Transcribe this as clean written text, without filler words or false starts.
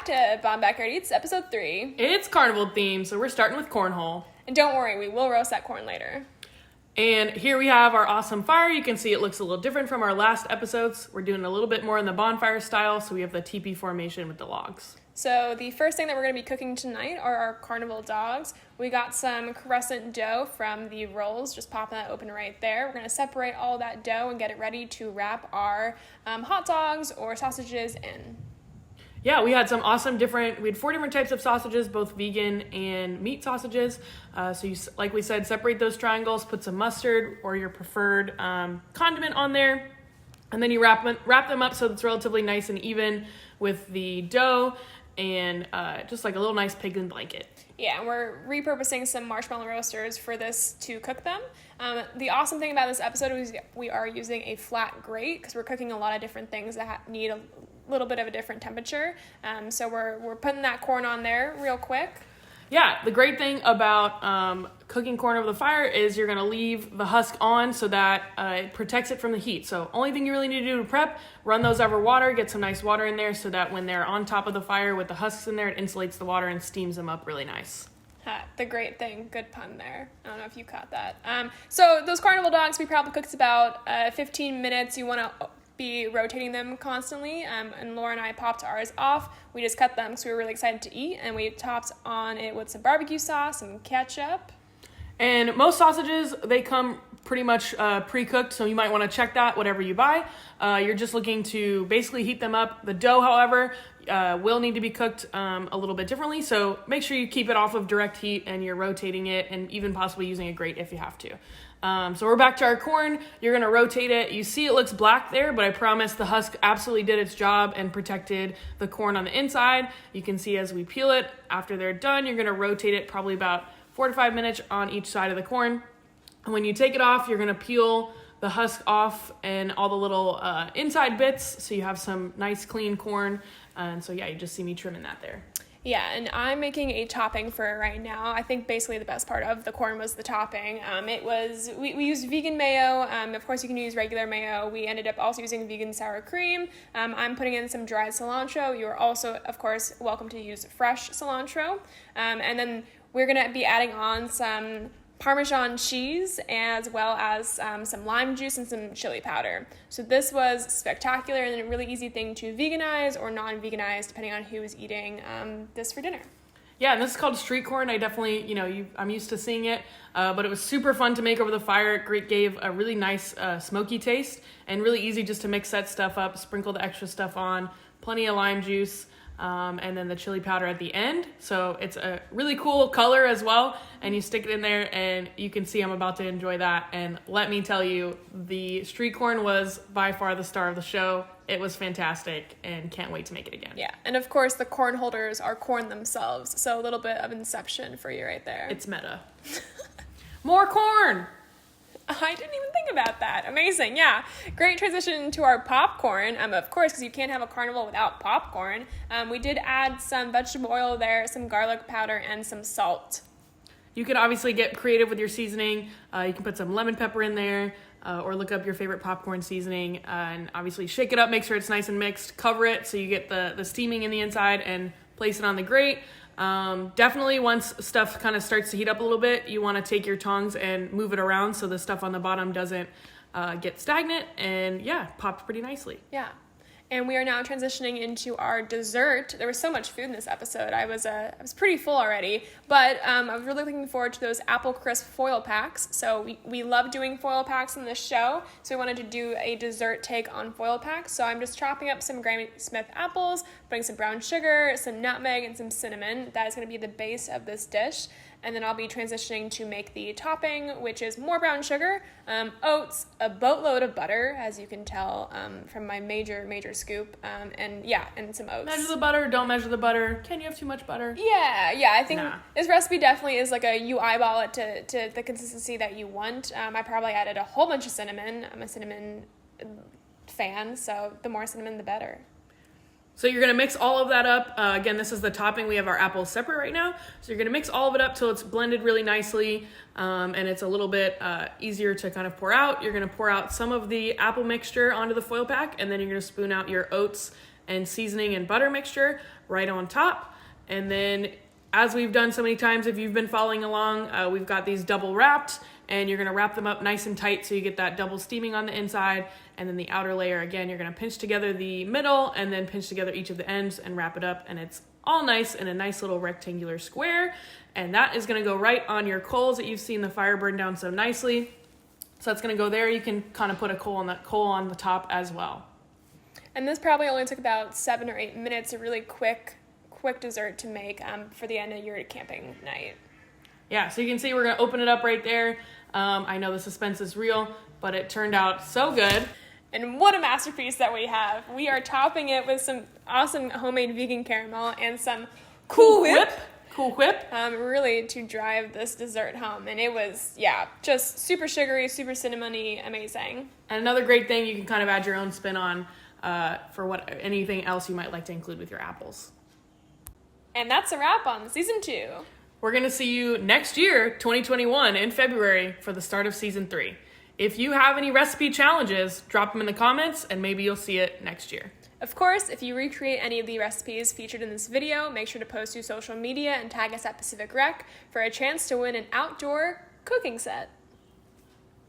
back to Baun Backyard Eats, episode 3. It's carnival themed, so we're starting with cornhole. And don't worry, we will roast that corn later. And here we have our awesome fire. You can see it looks a little different from our last episodes. We're doing a little bit more in the bonfire style, so we have the teepee formation with the logs. So the first thing that we're going to be cooking tonight are our Carnival Dogs. We got some crescent dough from the rolls, just popping that open right there. We're going to separate all that dough and get it ready to wrap our hot dogs or sausages in. Yeah, we had some awesome we had 4 different types of sausages, both vegan and meat sausages. So you, like we said, separate those triangles, put some mustard or your preferred condiment on there, and then you wrap them up so it's relatively nice and even with the dough and just like a little nice pigeon blanket. Yeah, and we're repurposing some marshmallow roasters for this to cook them. The awesome thing about this episode is we are using a flat grate because we're cooking a lot of different things that need a little bit of a different temperature. So we're putting that corn on there real quick. Yeah, the great thing about cooking corn over the fire is you're going to leave the husk on so that it protects it from the heat. So only thing you really need to do to prep, run those over water, get some nice water in there so that when they're on top of the fire with the husks in there, it insulates the water and steams them up really nice. The great thing. Good pun there. I don't know if you caught that. So those Carnival Dogs, we probably cooked about 15 minutes. You want to be rotating them constantly, and Laura and I popped ours off. We just cut them because we were really excited to eat, and we topped on it with some barbecue sauce and ketchup. And most sausages, they come pretty much pre-cooked, so you might want to check that, whatever you buy. You're just looking to basically heat them up. The dough, however, will need to be cooked a little bit differently, so make sure you keep it off of direct heat and you're rotating it and even possibly using a grate if you have to. So we're back to our corn. You're going to rotate it. You see it looks black there, but I promise the husk absolutely did its job and protected the corn on the inside. You can see as we peel it, after they're done, you're going to rotate it probably about 4 to 5 minutes on each side of the corn. And when you take it off, you're going to peel the husk off and all the little inside bits so you have some nice clean corn. And so yeah, you just see me trimming that there. Yeah, and I'm making a topping for it right now. I think basically the best part of the corn was the topping. We used vegan mayo. Of course, you can use regular mayo. We ended up also using vegan sour cream. I'm putting in some dried cilantro. You are also, of course, welcome to use fresh cilantro. And then we're going to be adding on some Parmesan cheese as well as some lime juice and some chili powder. So this was spectacular and a really easy thing to veganize or non-veganize depending on who is eating this for dinner. Yeah, and this is called street corn. I definitely, I'm used to seeing it, but it was super fun to make over the fire. It gave a really nice smoky taste and really easy just to mix that stuff up, sprinkle the extra stuff on, plenty of lime juice, and then the chili powder at the end. So it's a really cool color as well, and you stick it in there and you can see I'm about to enjoy that. And let me tell you, the street corn was by far the star of the show. It was fantastic and can't wait to make it again. Yeah, and of course the corn holders are corn themselves, so a little bit of inception for you right there. It's meta. More corn! I didn't even think about that. Amazing, yeah. Great transition to our popcorn, of course, because you can't have a carnival without popcorn. We did add some vegetable oil there, some garlic powder, and some salt. You can obviously get creative with your seasoning. You can put some lemon pepper in there, or look up your favorite popcorn seasoning, and obviously shake it up, make sure it's nice and mixed, cover it so you get the steaming in the inside, and place it on the grate. Definitely once stuff kind of starts to heat up a little bit, you want to take your tongs and move it around so the stuff on the bottom doesn't get stagnant, and yeah, popped pretty nicely. Yeah. And we are now transitioning into our dessert. There was so much food in this episode. I was pretty full already, but I was really looking forward to those apple crisp foil packs. So we love doing foil packs in this show, so we wanted to do a dessert take on foil packs. So I'm just chopping up some Granny Smith apples, putting some brown sugar, some nutmeg, and some cinnamon. That is going to be the base of this dish. And then I'll be transitioning to make the topping, which is more brown sugar, oats, a boatload of butter, as you can tell from my major scoop, and some oats. Measure the butter, don't measure the butter. Can you have too much butter? Yeah, I think This recipe definitely is like you eyeball it to the consistency that you want. I probably added a whole bunch of cinnamon. I'm a cinnamon fan, so the more cinnamon, the better. So you're going to mix all of that up. Again, this is the topping. We have our apples separate right now. So you're going to mix all of it up till it's blended really nicely, and it's a little bit easier to kind of pour out. You're going to pour out some of the apple mixture onto the foil pack, and then you're going to spoon out your oats and seasoning and butter mixture right on top. And then, as we've done so many times, if you've been following along, we've got these double wrapped, and you're gonna wrap them up nice and tight so you get that double steaming on the inside. And then the outer layer, again, you're gonna pinch together the middle and then pinch together each of the ends and wrap it up, and it's all nice in a nice little rectangular square. And that is gonna go right on your coals that you've seen the fire burn down so nicely. So that's gonna go there. You can kind of put a coal on the top as well. And this probably only took about 7 or 8 minutes, a really quick dessert to make for the end of your camping night. Yeah, so you can see we're gonna open it up right there. I know the suspense is real, but it turned out so good. And what a masterpiece that we have. We are topping it with some awesome homemade vegan caramel and some Cool Whip. Cool Whip. Really to drive this dessert home. And it was, just super sugary, super cinnamony, amazing. And another great thing, you can kind of add your own spin on for anything else you might like to include with your apples. And that's a wrap on season 2. We're going to see you next year, 2021, in February for the start of season 3. If you have any recipe challenges, drop them in the comments and maybe you'll see it next year. Of course, if you recreate any of the recipes featured in this video, make sure to post to social media and tag us at Pacific Rec for a chance to win an outdoor cooking set.